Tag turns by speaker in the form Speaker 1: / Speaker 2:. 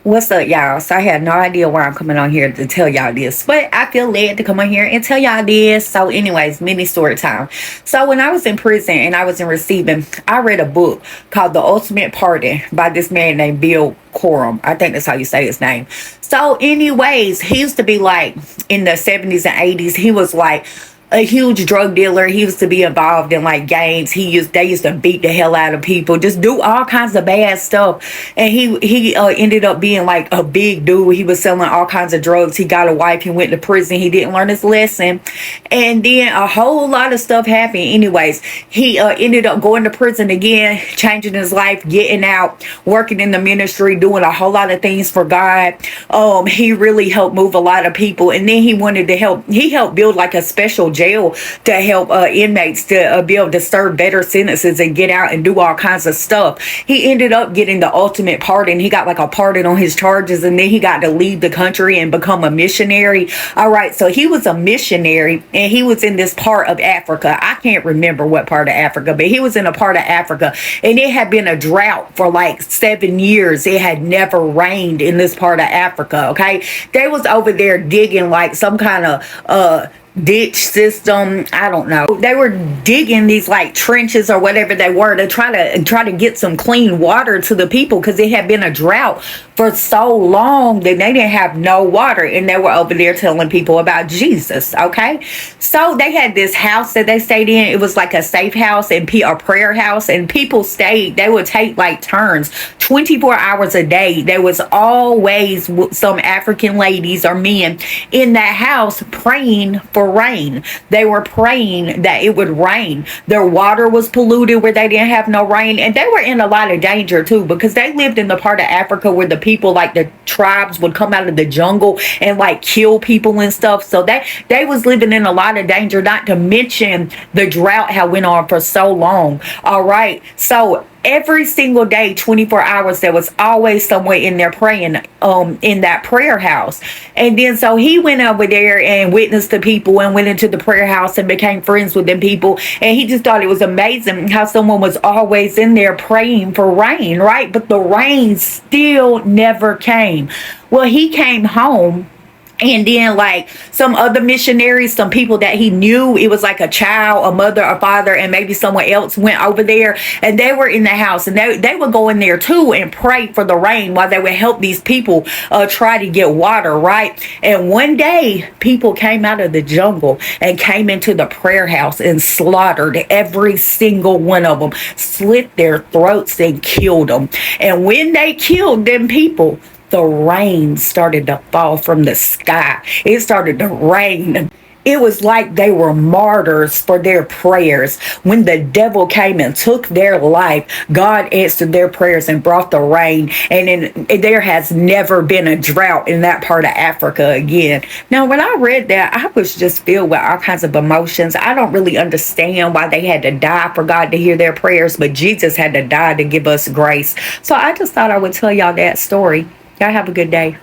Speaker 1: What's up, y'all? So I had no idea why I'm coming on here to tell y'all this, but I feel led to come on here and tell y'all this. So, anyways, mini story time. So when I was in prison and I was in receiving, I read a book called The Ultimate Pardon by this man named Bill Corum. I think that's how you say his name. So, anyways, he used to be like in the 70s and 80s. He was like a huge drug dealer. He used to be involved in like gangs. They used to beat the hell out of people, just do all kinds of bad stuff. And he ended up being like a big dude. He was selling all kinds of drugs. He got a wife. He went to prison. He didn't learn his lesson, and then a whole lot of stuff happened. Anyways, he ended up going to prison again, changing his life, getting out, working in the ministry, doing a whole lot of things for God. He really helped move a lot of people, and then he wanted to help. He helped build like a special jail to help inmates to be able to serve better sentences and get out and do all kinds of stuff. He ended up getting the ultimate pardon. He got like a pardon on his charges, and then he got to leave the country and become a missionary. All right, so he was a missionary, and he was in this part of Africa. I can't remember what part of Africa, but he was in a part of Africa, and it had been a drought for like 7 years. It had never rained in this part of Africa. Okay, they was over there digging like some kind of ditch system. I don't know, they were digging these like trenches or whatever they were to try to get some clean water to the people, because it had been a drought for so long that they didn't have no water, and they were over there telling people about Jesus. Okay, so they had this house that they stayed in. It was like a safe house and a prayer house, and people stayed. They would take like turns 24 hours a day. There was always some African ladies or men in that house praying for rain. They were praying that it would rain. Their water was polluted where they didn't have no rain, and they were in a lot of danger too, because they lived in the part of Africa where the people, like the tribes, would come out of the jungle and like kill people and stuff. So they was living in a lot of danger, not to mention the drought had went on for so long. All right, so every single day, 24 hours, there was always someone in there praying in that prayer house. And then so he went over there and witnessed the people and went into the prayer house and became friends with them people, and he just thought it was amazing how someone was always in there praying for rain, right? But the rain still never came. Well, he came home, and then like some other missionaries, some people that he knew, it was like a child, a mother, a father, and maybe someone else went over there, and they were in the house, and they would go in there too and pray for the rain while they would help these people try to get water, right? And one day people came out of the jungle and came into the prayer house and slaughtered every single one of them, slit their throats and killed them. And when they killed them people, the rain started to fall from the sky. It started to rain. It was like they were martyrs for their prayers. When the devil came and took their life, God answered their prayers and brought the rain. And there has never been a drought in that part of Africa again. Now, when I read that, I was just filled with all kinds of emotions. I don't really understand why they had to die for God to hear their prayers, but Jesus had to die to give us grace. So I just thought I would tell y'all that story. Y'all have a good day.